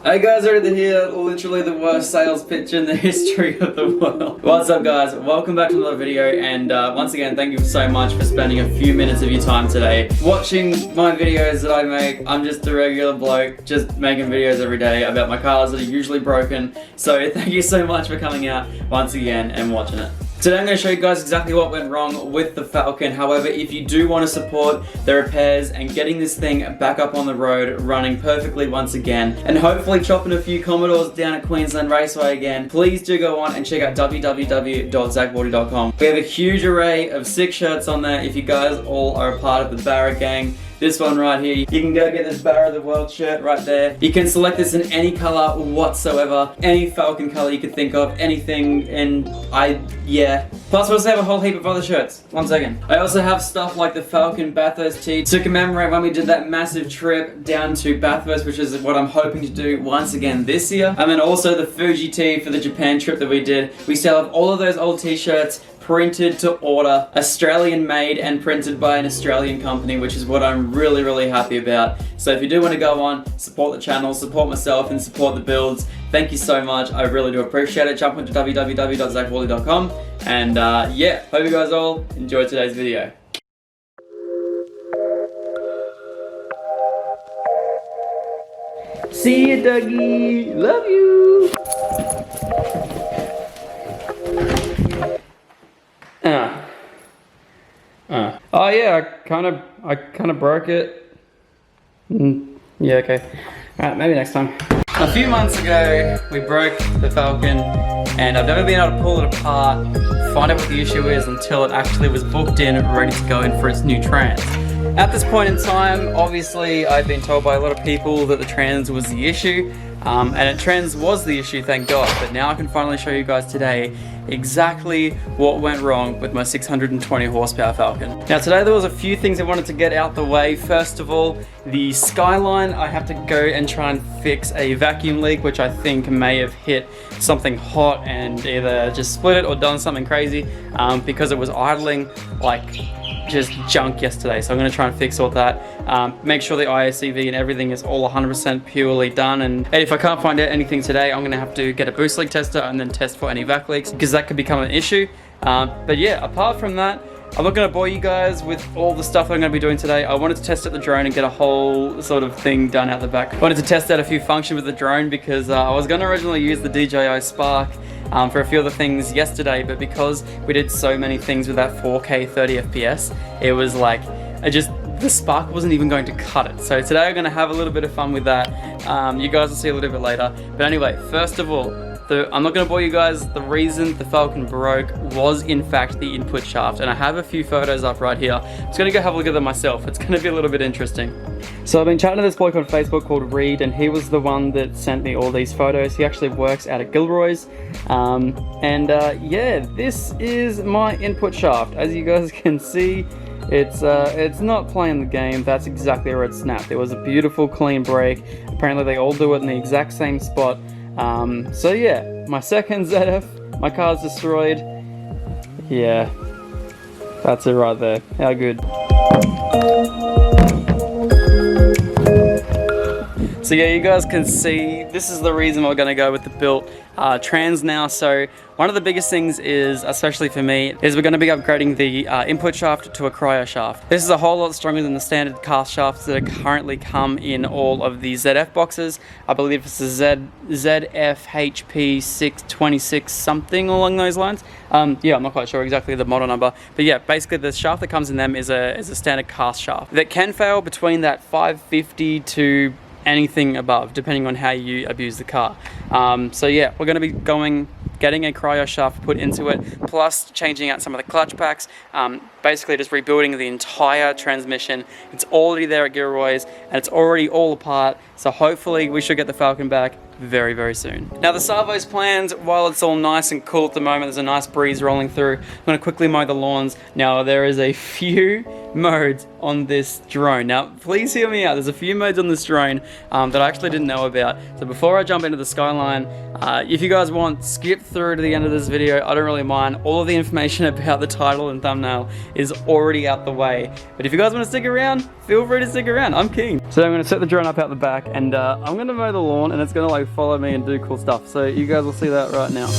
Hey guys, Ready here, literally the worst sales pitch in the history of the world. What's up guys, welcome back to another video, and once again thank you so much for spending a few minutes of your time today watching my videos that I make. I'm just a regular bloke, just making videos every day about my cars that are usually broken, so thank you so much for coming out once again and watching it. Today I'm going to show you guys exactly what went wrong with the Falcon. However, if you do want to support the repairs and getting this thing back up on the road running perfectly once again, and hopefully chopping a few Commodores down at Queensland Raceway again, please do go on and check out www.zacbaldy.com. We have a huge array of sick shirts on there if you guys all are a part of the Barra gang. This one right here, you can go get this Barra of the World shirt right there. You can select this in any color whatsoever, any Falcon color you could think of, anything, and yeah. Plus we also have a whole heap of other shirts. One second. I also have stuff like the Falcon Bathurst tee to commemorate when we did that massive trip down to Bathurst, which is what I'm hoping to do once again this year. And then also the Fuji tee for the Japan trip that we did. We still have all of those old t-shirts printed to order, Australian made and printed by an Australian company, which is what I'm really happy about. So if you do want to go on, support the channel, support myself and support the builds, thank you so much. I really do appreciate it. Jump into www.zacbaldy.com and yeah, hope you guys all enjoy today's video. See you, Dougie. Love you. Oh yeah, I kind of broke it. Yeah, okay. Alright, maybe next time. A few months ago, we broke the Falcon, and I've never been able to pull it apart, find out what the issue is until it actually was booked in, ready to go in for its new trans. At this point in time, obviously, I've been told by a lot of people that the trans was the issue, and trans was the issue, thank God, but now I can finally show you guys today exactly what went wrong with my 620 horsepower Falcon. Now today there was a few things I wanted to get out the way. First of all, the skyline, I have to go and try and fix a vacuum leak, which I think may have hit something hot and either just split it or done something crazy, because it was idling like just junk yesterday. So I'm going to try and fix all that, make sure the ISCV and everything is all 100% purely done, and if I can't find out anything today, I'm going to have to get a boost leak tester and then test for any vac leaks, because that could become an issue. But yeah, apart from that, I'm not going to bore you guys with all the stuff I'm going to be doing today. I wanted to test out the drone and get a whole sort of thing done out the back. I wanted to test out a few functions with the drone because I was going to originally use the DJI Spark for a few other things yesterday, but because we did so many things with that 4K 30 FPS, it was like, the Spark wasn't even going to cut it. So today I'm going to have a little bit of fun with that. You guys will see a little bit later. But anyway, first of all, I'm not going to bore you guys. The reason the Falcon broke was in fact the input shaft, and I have a few photos up right here. I'm just going to go have a look at them myself. It's going to be a little bit interesting. So I've been chatting to this bloke on Facebook called Reed, and he was the one that sent me all these photos. He actually works out at Gilroy's, yeah, this is my input shaft. As you guys can see, it's not playing the game. That's exactly where it snapped. It was a beautiful clean break. Apparently they all do it in the exact same spot. So yeah, my second ZF, my car's destroyed. Yeah, that's it right there. How good. So yeah, you guys can see, this is the reason we're going to go with the built trans now. So one of the biggest things is, especially for me, is we're going to be upgrading the input shaft to a cryo shaft. This is a whole lot stronger than the standard cast shafts that currently come in all of the ZF boxes. I believe it's a ZF-HP 626 something along those lines. Yeah, I'm not quite sure exactly the model number, but yeah, basically the shaft that comes in them is a standard cast shaft that can fail between that 550 to anything above, depending on how you abuse the car. So yeah, we're going to be getting a cryo shaft put into it, plus changing out some of the clutch packs, basically just rebuilding the entire transmission. It's already there at Gilroy's and it's already all apart, so hopefully we should get the Falcon back very soon. Now the servo's planned, while it's all nice and cool at the moment, there's a nice breeze rolling through, I'm going to quickly mow the lawns. Now there is a few modes on this drone. Now please hear me out, there's a few modes on this drone that I actually didn't know about. So before I jump into the skyline, if you guys want, skip through to the end of this video, I don't really mind. All of the information about the title and thumbnail is already out the way. But if you guys want to stick around, feel free to stick around. I'm keen. So I'm going to set the drone up out the back, and I'm going to mow the lawn, and it's going to like follow me and do cool stuff. So you guys will see that right now.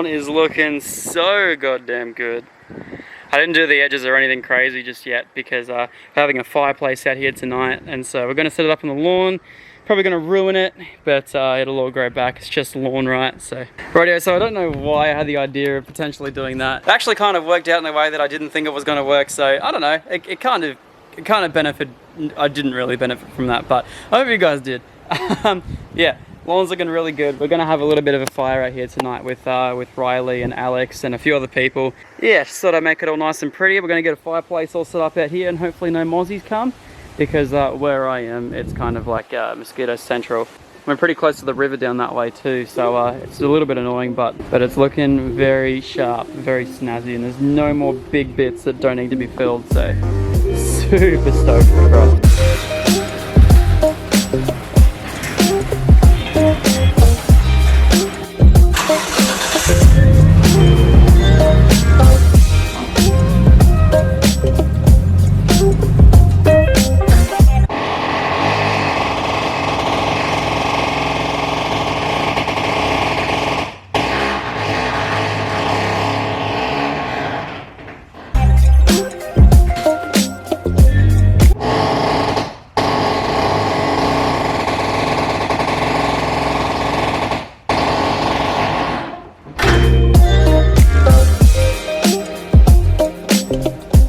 Is looking so goddamn good. I didn't do the edges or anything crazy just yet because we're having a fireplace out here tonight, and so we're going to set it up on the lawn. Probably going to ruin it, but it'll all grow back. It's just lawn, right? So rightio, so I don't know why I had the idea of potentially doing that. It actually kind of worked out in a way that I didn't think it was going to work, so I don't know. It kind of benefited. I didn't really benefit from that, but I hope you guys did. Yeah. Lawn's looking really good. We're gonna have a little bit of a fire out here tonight with Riley and Alex and a few other people. Yeah, just thought I'd make it all nice and pretty. We're gonna get a fireplace all set up out here, and hopefully no mozzies come, because where I am, it's kind of like mosquito central. We're pretty close to the river down that way too, so it's a little bit annoying, but it's looking very sharp, very snazzy, and there's no more big bits that don't need to be filled. So super stoked, bro.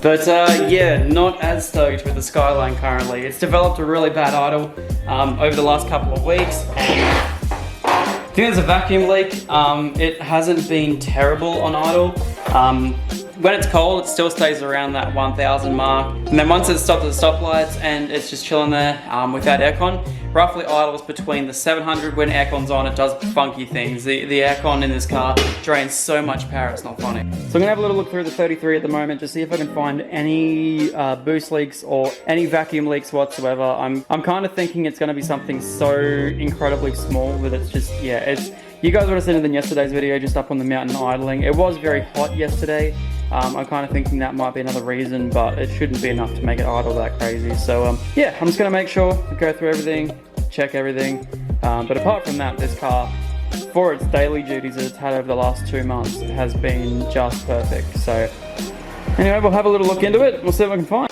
But yeah, not as stoked with the Skyline currently. It's developed a really bad idle over the last couple of weeks. I think there's a vacuum leak. It hasn't been terrible on idle. When it's cold, it still stays around that 1000 mark. And then once it's stopped at the stoplights and it's just chilling there without aircon, roughly idles between the 700 when aircon's on. It does funky things. The aircon in this car drains so much power, it's not funny. So I'm gonna have a little look through the 33 at the moment to see if I can find any boost leaks or any vacuum leaks whatsoever. I'm kind of thinking it's gonna be something so incredibly small that it's just, yeah, it's. You guys would have seen it in yesterday's video, just up on the mountain idling. It was very hot yesterday. I'm kind of thinking that might be another reason, but it shouldn't be enough to make it idle that crazy. So yeah, I'm just gonna make sure, go through everything, check everything. But apart from that, this car, for its daily duties that it's had over the last 2 months, has been just perfect. So anyway, we'll have a little look into it. We'll see what we can find.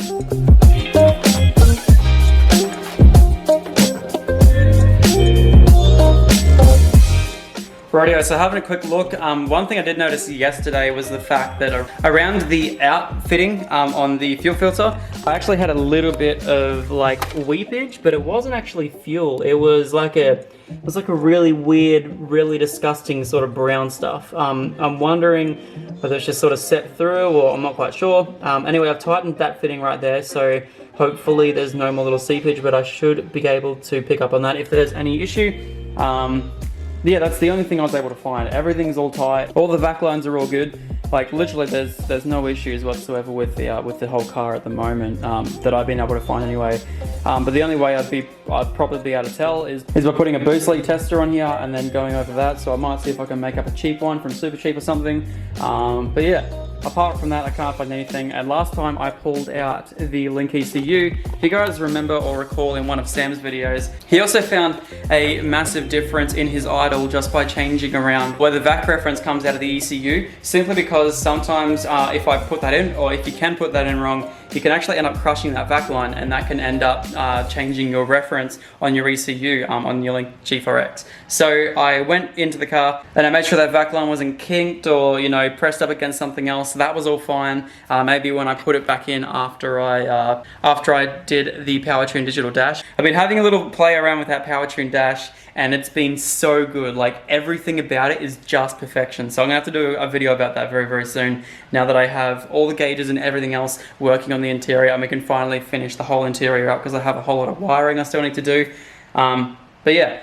Rightio, so having a quick look, one thing I did notice yesterday was the fact that around the outfitting on the fuel filter, I actually had a little bit of like weepage, but it wasn't actually fuel. It was like a really weird, really disgusting sort of brown stuff. I'm wondering whether it's just sort of set through, or I'm not quite sure. Anyway, I've tightened that fitting right there, so Hopefully there's no more little seepage, but I should be able to pick up on that if there's any issue. Yeah, that's the only thing I was able to find. Everything's all tight. All the vac lines are all good. Like literally, there's no issues whatsoever with the whole car at the moment that I've been able to find anyway. But the only way I'd probably be able to tell is by putting a boost leak tester on here and then going over that. So I might see if I can make up a cheap one from Super Cheap or something. But yeah. Apart from that, I can't find anything. And last time I pulled out the Link ECU, if you guys remember or recall in one of Sam's videos, he also found a massive difference in his idle just by changing around where the vac reference comes out of the ECU, simply because sometimes if I put that in, or if you can put that in wrong, you can actually end up crushing that vac line, and that can end up changing your reference on your ECU on your Link G4X. So I went into the car and I made sure that vac line wasn't kinked or, you know, pressed up against something else. So that was all fine. Maybe when I put it back in after I did the Powertune digital dash. I've been having a little play around with that Powertune dash, and it's been so good. Like everything about it is just perfection. So I'm gonna have to do a video about that very, very soon. Now that I have all the gauges and everything else working on the interior, and we can finally finish the whole interior up, because I have a whole lot of wiring I still need to do. But yeah,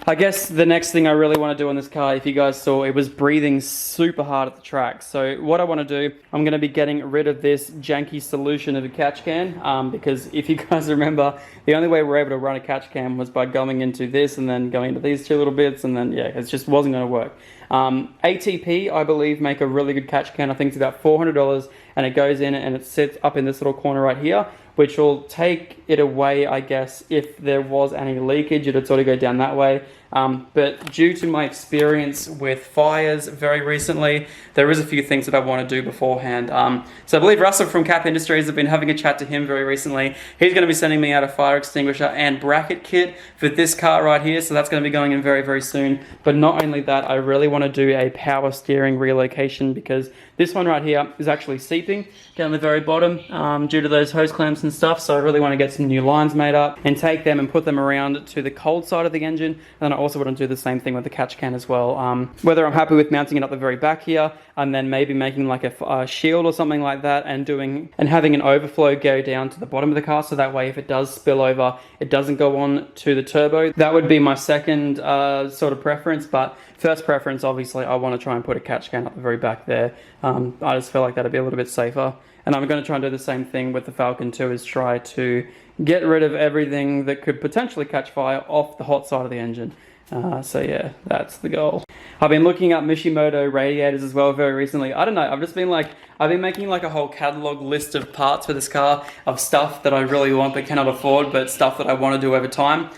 I guess the next thing I really want to do on this car, if you guys saw, it was breathing super hard at the track. So what I want to do, I'm going to be getting rid of this janky solution of a catch can, because if you guys remember, the only way we were able to run a catch can was by going into this and then going into these two little bits, and then yeah, it just wasn't going to work. ATP, I believe, make a really good catch can. I think it's about $400, and it goes in and it sits up in this little corner right here, which will take it away, I guess. If there was any leakage, it would sort of go down that way. But due to my experience with fires very recently, there is a few things that I want to do beforehand. So I believe Russell from Cap Industries, have been having a chat to him very recently. He's going to be sending me out a fire extinguisher and bracket kit for this car right here. So that's going to be going in very, very soon. But not only that, I really want to do a power steering relocation, because this one right here is actually seeping down the very bottom due to those hose clamps and stuff. So I really want to get some new lines made up and take them and put them around to the cold side of the engine. And I also want to do the same thing with the catch can as well. Whether I'm happy with mounting it up the very back here, and then maybe making like a shield or something like that, and having an overflow go down to the bottom of the car, so that way if it does spill over, it doesn't go on to the turbo. That would be my second sort of preference, but first preference, obviously, I want to try and put a catch can up the very back there. I just feel like that'd be a little bit safer. And I'm going to try and do the same thing with the Falcon too, is try to get rid of everything that could potentially catch fire off the hot side of the engine. So yeah, that's the goal. I've been looking up Mishimoto radiators as well very recently. I don't know, I've been making like a whole catalog list of parts for this car, of stuff that I really want but cannot afford, but stuff that I want to do over time.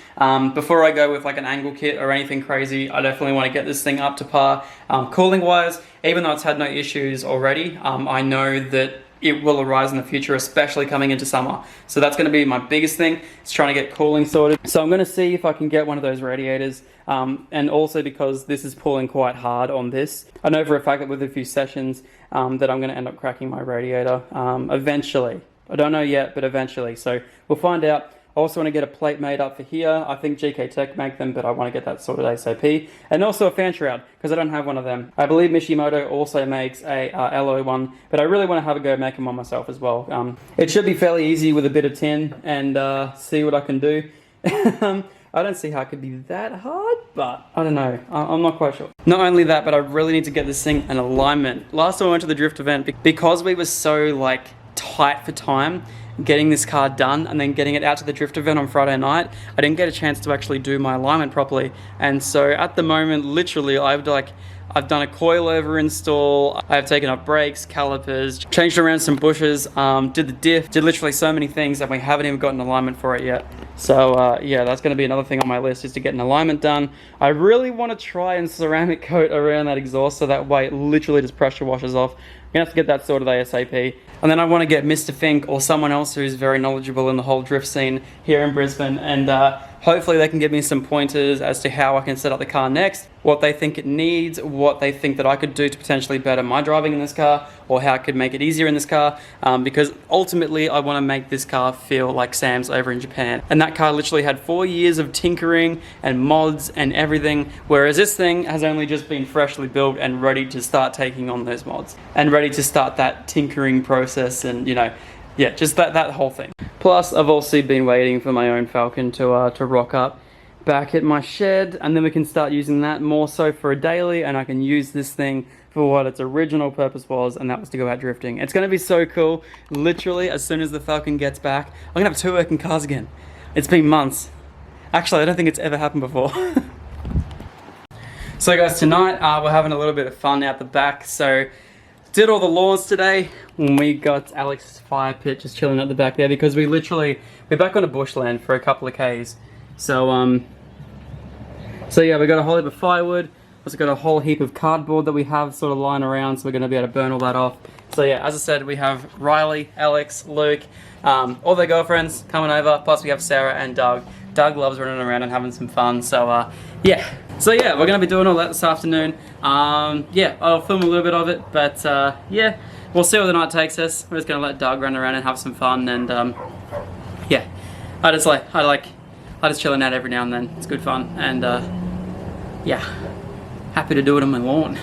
Before I go with like an angle kit or anything crazy, I definitely want to get this thing up to par. Cooling wise, even though it's had no issues already, I know that it will arise in the future, especially coming into summer. So that's going to be my biggest thing, is trying to get cooling sorted. So I'm going to see if I can get one of those radiators. And also because this is pulling quite hard on this, I know for a fact that with a few sessions that I'm going to end up cracking my radiator eventually. I don't know yet, but eventually. So we'll find out. I also want to get a plate made up for here. I think GK Tech make them, but I want to get that sorted ASAP. And also a fan shroud, because I don't have one of them. I believe Mishimoto also makes a alloy one, but I really want to have a go making one myself as well. It should be fairly easy with a bit of tin, and see what I can do. I don't see how it could be that hard, but I don't know. I'm not quite sure. Not only that, but I really need to get this thing in alignment. Last time I went to the drift event, because we were so like tight for time, getting this car done and then getting it out to the drift event on Friday night, I didn't get a chance to actually do my alignment properly. And so at the moment, literally, I've done a coilover install, I've taken up brakes, calipers, changed around some bushes, did the diff, did literally so many things that we haven't even gotten alignment for it yet. So yeah, that's going to be another thing on my list, is to get an alignment done. I really want to try and ceramic coat around that exhaust, so that way it literally just pressure washes off. I'm going to have to get that sorted ASAP. And then I want to get Mr. Fink or someone else who's very knowledgeable in the whole drift scene here in Brisbane, and hopefully they can give me some pointers as to how I can set up the car next, what they think it needs, what they think that I could do to potentially better my driving in this car, or how I could make it easier in this car, because ultimately I want to make this car feel like Sam's over in Japan. And that car literally had 4 years of tinkering and mods and everything, whereas this thing has only just been freshly built and ready to start taking on those mods and ready to start that tinkering process, and you know, yeah, just that whole thing. Plus, I've also been waiting for my own Falcon to rock up back at my shed, and then we can start using that more so for a daily, and I can use this thing for what its original purpose was, and that was to go out drifting. It's gonna be so cool. Literally, as soon as the Falcon gets back, I'm gonna have 2 working cars again. It's been months. Actually, I don't think it's ever happened before. So guys, tonight we're having a little bit of fun out the back. So, did all the lawns today. We got Alex's fire pit just chilling at the back there because we're back on a bushland for a couple of Ks. So yeah, we got a whole heap of firewood. Also got a whole heap of cardboard that we have sort of lying around, so we're going to be able to burn all that off. So yeah, as I said, we have Riley, Alex, Luke, all their girlfriends coming over, plus we have Sarah and Doug. Doug loves running around and having some fun, so yeah. So yeah, we're going to be doing all that this afternoon. Yeah, I'll film a little bit of it, but yeah, we'll see where the night takes us. We're just going to let Doug run around and have some fun, and yeah, I just chilling out every now and then. It's good fun, and yeah, happy to do it on my lawn.